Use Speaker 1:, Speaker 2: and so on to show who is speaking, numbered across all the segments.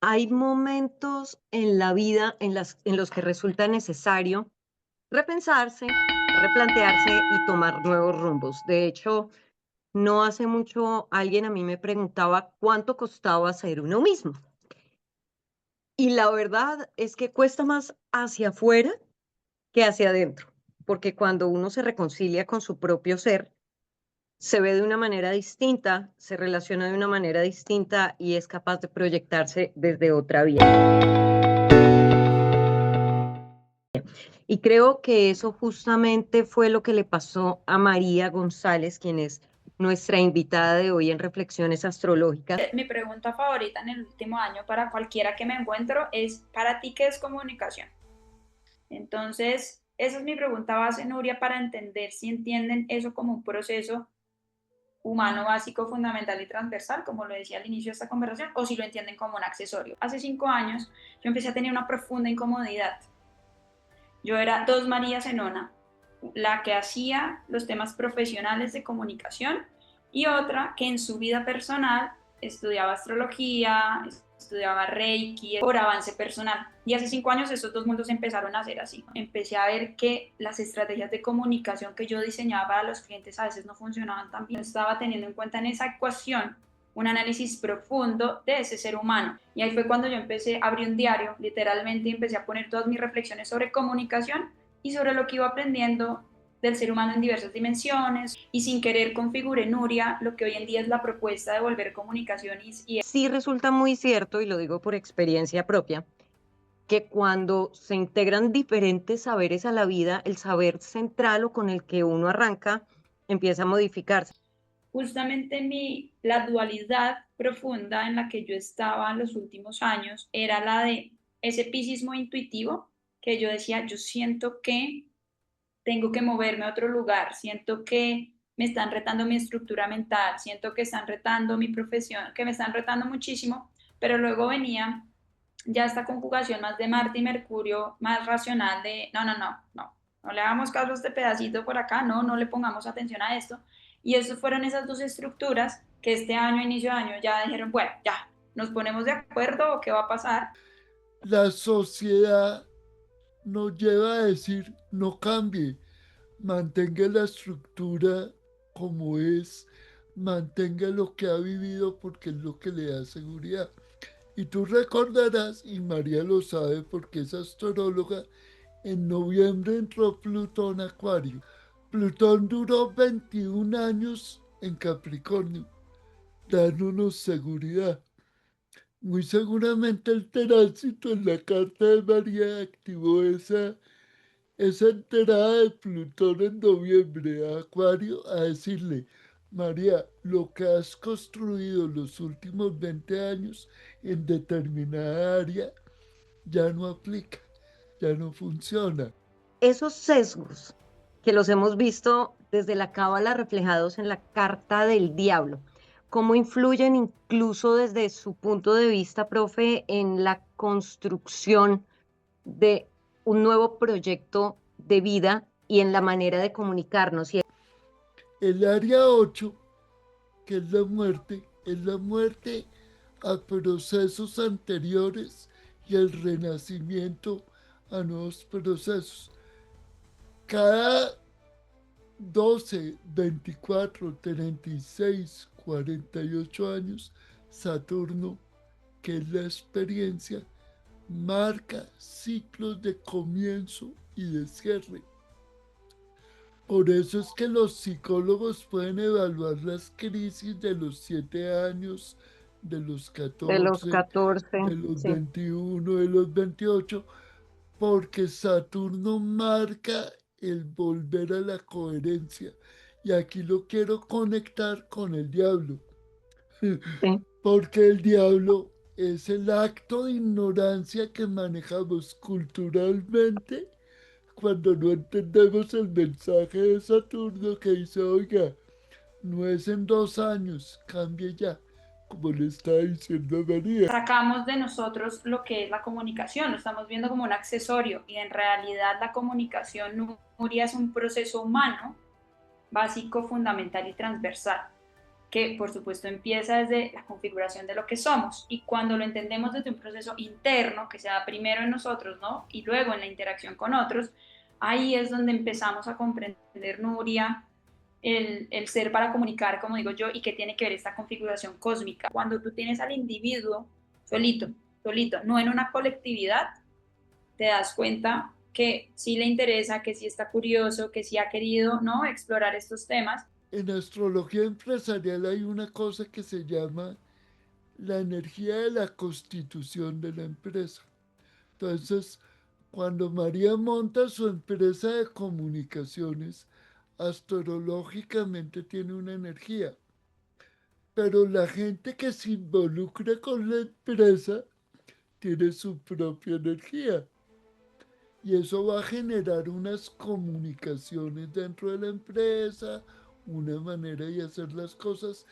Speaker 1: Hay momentos en la vida en los que resulta necesario repensarse, replantearse y tomar nuevos rumbos. De hecho, no hace mucho alguien a mí me preguntaba cuánto costaba ser uno mismo. Y la verdad es que cuesta más hacia afuera que hacia adentro, porque cuando uno se reconcilia con su propio ser, se ve de una manera distinta, se relaciona de una manera distinta y es capaz de proyectarse desde otra vía. Y creo que eso justamente fue lo que le pasó a María González, quien es nuestra invitada de hoy en Reflexiones Astrológicas.
Speaker 2: Mi pregunta favorita en el último año para cualquiera que me encuentro es, ¿para ti qué es comunicación? Entonces, esa es mi pregunta base, Nuria, para entender si entienden eso como un proceso humano básico, fundamental y transversal, como lo decía al inicio de esta conversación, o si lo entienden como un accesorio. Hace 5 años yo empecé a tener una profunda incomodidad. Yo era dos Marías en una, la que hacía los temas profesionales de comunicación y otra que en su vida personal estudiaba astrología, estudiaba Reiki, por avance personal. Y hace 5 años estos dos mundos empezaron a ser así. Empecé a ver que las estrategias de comunicación que yo diseñaba para los clientes a veces no funcionaban tan bien. Estaba teniendo en cuenta en esa ecuación un análisis profundo de ese ser humano. Y ahí fue cuando yo empecé, abrí un diario, literalmente, y empecé a poner todas mis reflexiones sobre comunicación y sobre lo que iba aprendiendo del ser humano en diversas dimensiones, y sin querer configuré Nuria lo que hoy en día es la propuesta de volver comunicaciones y
Speaker 1: Sí resulta muy cierto, y lo digo por experiencia propia, que cuando se integran diferentes saberes a la vida, el saber central o con el que uno arranca empieza a modificarse.
Speaker 2: justamente la dualidad profunda en la que yo estaba en los últimos años era la de ese pisismo intuitivo, que yo decía, yo siento que tengo que moverme a otro lugar, siento que me están retando mi estructura mental, siento que están retando mi profesión, que me están retando muchísimo, pero luego venía ya esta conjugación más de Marte y Mercurio, más racional de, no le hagamos caso a este pedacito por acá, no le pongamos atención a esto. Y eso fueron esas dos estructuras que este año, inicio de año, ya dijeron, bueno, ya, nos ponemos de acuerdo o qué va a pasar.
Speaker 3: La sociedad nos lleva a decir no cambie, mantenga la estructura como es, mantenga lo que ha vivido porque es lo que le da seguridad. Y tú recordarás, y María lo sabe porque es astróloga, en noviembre entró Plutón a Acuario. Plutón duró 21 años en Capricornio, dándonos seguridad. Muy seguramente el tránsito en la carta de María activó esa entrada de Plutón en noviembre a Acuario a decirle, María, lo que has construido los últimos 20 años en determinada área ya no aplica, ya no funciona.
Speaker 1: Esos sesgos que los hemos visto desde la cábala reflejados en la carta del diablo, cómo influyen incluso desde su punto de vista, profe, en la construcción de un nuevo proyecto de vida y en la manera de comunicarnos.
Speaker 3: El área 8, que es la muerte a procesos anteriores y el renacimiento a nuevos procesos. Cada 12, 24, 36, 48 años, Saturno, que es la experiencia, marca ciclos de comienzo y de cierre. Por eso es que los psicólogos pueden evaluar las crisis de los 7 años, de los
Speaker 1: De los
Speaker 3: 14,
Speaker 1: 14,
Speaker 3: de los
Speaker 1: sí.
Speaker 3: 21, de los 28, porque Saturno marca el volver a la coherencia. Y aquí lo quiero conectar con el diablo,
Speaker 1: Sí.
Speaker 3: porque el diablo es el acto de ignorancia que manejamos culturalmente cuando no entendemos el mensaje de Saturno que dice, oiga, no es en 2 años, cambie ya, como le está diciendo María.
Speaker 2: Sacamos de nosotros lo que es la comunicación, lo estamos viendo como un accesorio y en realidad la comunicación, Nuria, es un proceso humano básico, fundamental y transversal. que por supuesto empieza desde la configuración de lo que somos, y cuando lo entendemos desde un proceso interno que se da primero en nosotros, ¿no? Y luego en la interacción con otros, ahí es donde empezamos a comprender, Nuria, el ser para comunicar, como digo yo, y qué tiene que ver esta configuración cósmica. Cuando tú tienes al individuo solito, solito, no en una colectividad, te das cuenta que sí le interesa, que sí está curioso, que sí ha querido, ¿no?, explorar estos temas.
Speaker 3: En astrología empresarial hay una cosa que se llama la energía de la constitución de la empresa. Entonces, cuando María monta su empresa de comunicaciones, astrológicamente tiene una energía, pero la gente que se involucra con la empresa tiene su propia energía. Y eso va a generar unas comunicaciones dentro de la empresa, una manera de hacer las cosas.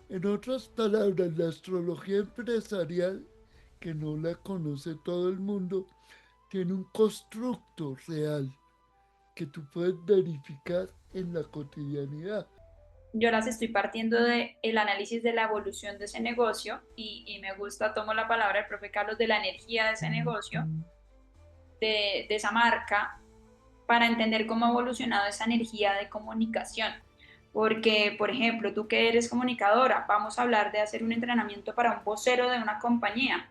Speaker 3: En otras palabras, la astrología empresarial, que no la conoce todo el mundo, tiene un constructo real que tú puedes verificar en la cotidianidad.
Speaker 2: Yo las estoy partiendo del análisis de la evolución de ese negocio, y me gusta, tomo la palabra del profe Carlos, de la energía de ese negocio, de esa marca, para entender cómo ha evolucionado esa energía de comunicación. Porque, por ejemplo, tú que eres comunicadora, vamos a hablar de hacer un entrenamiento para un vocero de una compañía.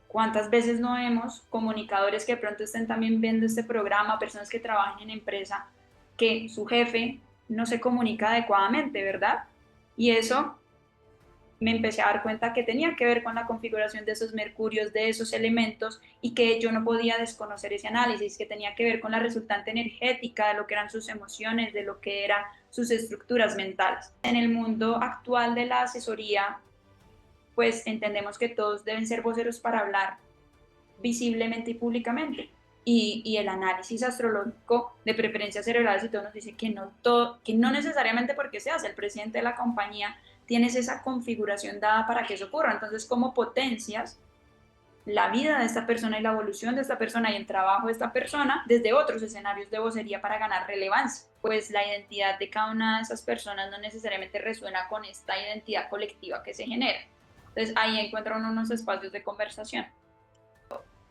Speaker 2: ¿Cuántas veces no vemos comunicadores que de pronto estén también viendo este programa, personas que trabajan en empresa, que su jefe no se comunica adecuadamente, ¿verdad? Y eso me empecé a dar cuenta que tenía que ver con la configuración de esos mercurios, de esos elementos, y que yo no podía desconocer ese análisis, que tenía que ver con la resultante energética de lo que eran sus emociones, de lo que eran sus estructuras mentales. En el mundo actual de la asesoría, pues entendemos que todos deben ser voceros para hablar visiblemente y públicamente. Y el análisis astrológico de preferencias cerebrales y todo nos dice que que no necesariamente porque seas el presidente de la compañía tienes esa configuración dada para que eso ocurra. Entonces, ¿cómo potencias la vida de esta persona y la evolución de esta persona y el trabajo de esta persona desde otros escenarios de vocería para ganar relevancia? Pues la identidad de cada una de esas personas no necesariamente resuena con esta identidad colectiva que se genera. Entonces ahí encuentra uno unos espacios de conversación.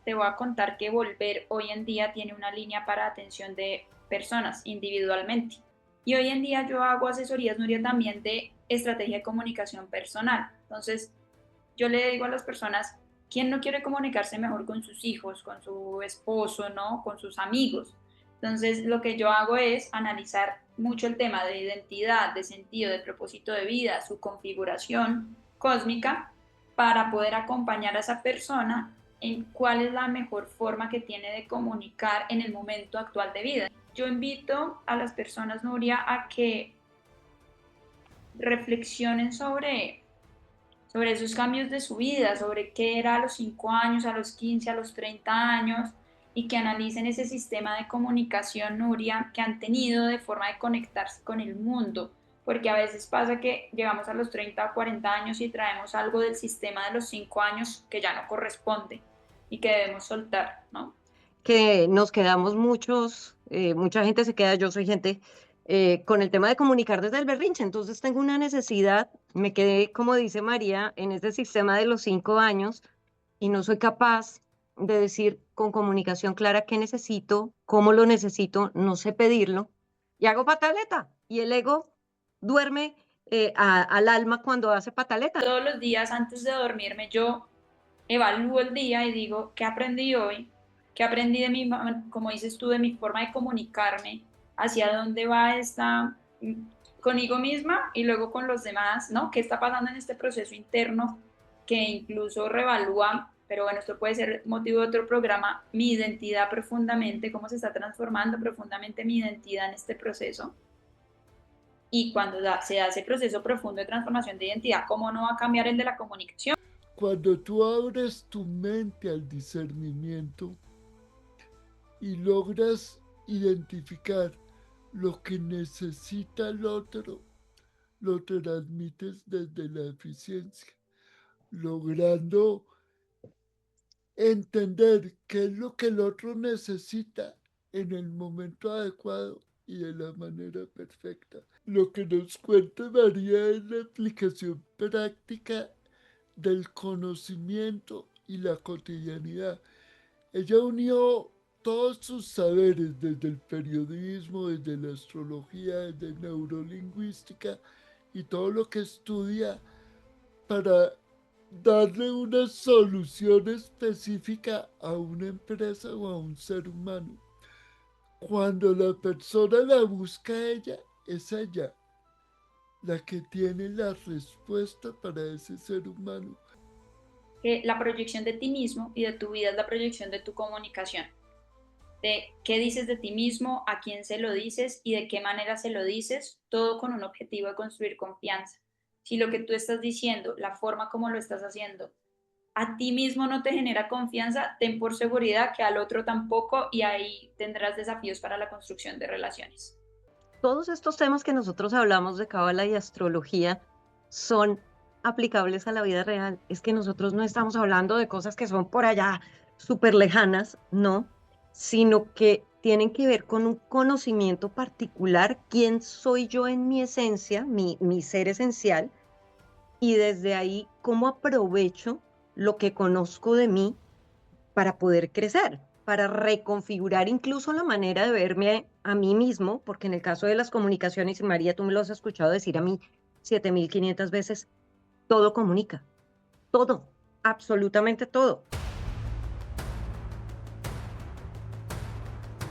Speaker 2: Te voy a contar que Volver hoy en día tiene una línea para atención de personas individualmente. Y hoy en día yo hago asesorías, Nuria, también de estrategia de comunicación personal. Entonces, yo le digo a las personas, ¿quién no quiere comunicarse mejor con sus hijos, con su esposo, ¿no?, con sus amigos? Entonces, lo que yo hago es analizar mucho el tema de identidad, de sentido, de propósito de vida, su configuración cósmica, para poder acompañar a esa persona en cuál es la mejor forma que tiene de comunicar en el momento actual de vida. Yo invito a las personas, Nuria, a que reflexionen sobre esos cambios de su vida, sobre qué era a los 5 años, a los 15, a los 30 años, y que analicen ese sistema de comunicación, Nuria, que han tenido de forma de conectarse con el mundo, porque a veces pasa que llegamos a los 30 o 40 años y traemos algo del sistema de los 5 años que ya no corresponde y que debemos soltar, ¿no?
Speaker 1: Que nos quedamos muchos, mucha gente se queda, yo soy gente, con el tema de comunicar desde el berrinche. Entonces tengo una necesidad, me quedé, como dice María, en este sistema de los 5 años y no soy capaz de decir con comunicación clara qué necesito, cómo lo necesito, no sé pedirlo y hago pataleta. Y el ego duerme al alma cuando hace pataleta.
Speaker 2: Todos los días antes de dormirme yo evalúo el día y digo, ¿qué aprendí hoy? ¿Qué aprendí de mi, como dices tú, de mi forma de comunicarme? ¿Hacia dónde va esta conmigo misma y luego con los demás, ¿no? ¿Qué está pasando en este proceso interno que incluso revalúa, pero bueno, esto puede ser motivo de otro programa, mi identidad profundamente, cómo se está transformando profundamente mi identidad en este proceso? Y cuando se da ese proceso profundo de transformación de identidad, ¿cómo no va a cambiar el de la comunicación?
Speaker 3: Cuando tú abres tu mente al discernimiento y logras identificar lo que necesita el otro, lo transmites desde la eficiencia, logrando entender qué es lo que el otro necesita en el momento adecuado y de la manera perfecta. Lo que nos cuenta María es la aplicación práctica del conocimiento y la cotidianidad. Ella unió todos sus saberes, desde el periodismo, desde la astrología, desde neurolingüística y todo lo que estudia, para darle una solución específica a una empresa o a un ser humano. Cuando la persona la busca a ella, es ella la que tiene la respuesta para ese ser humano.
Speaker 2: Que la proyección de ti mismo y de tu vida es la proyección de tu comunicación, de qué dices de ti mismo, a quién se lo dices y de qué manera se lo dices, todo con un objetivo de construir confianza. Si lo que tú estás diciendo, la forma como lo estás haciendo, a ti mismo no te genera confianza, ten por seguridad que al otro tampoco y ahí tendrás desafíos para la construcción de relaciones.
Speaker 1: Todos estos temas que nosotros hablamos de cábala y astrología son aplicables a la vida real. Es que nosotros no estamos hablando de cosas que son por allá súper lejanas, no, sino que tienen que ver con un conocimiento particular, quién soy yo en mi esencia, mi ser esencial, y desde ahí cómo aprovecho lo que conozco de mí para poder crecer, para reconfigurar incluso la manera de verme a mí mismo, porque en el caso de las comunicaciones, y María, tú me lo has escuchado decir a mí 7500 veces, todo comunica, todo, absolutamente todo.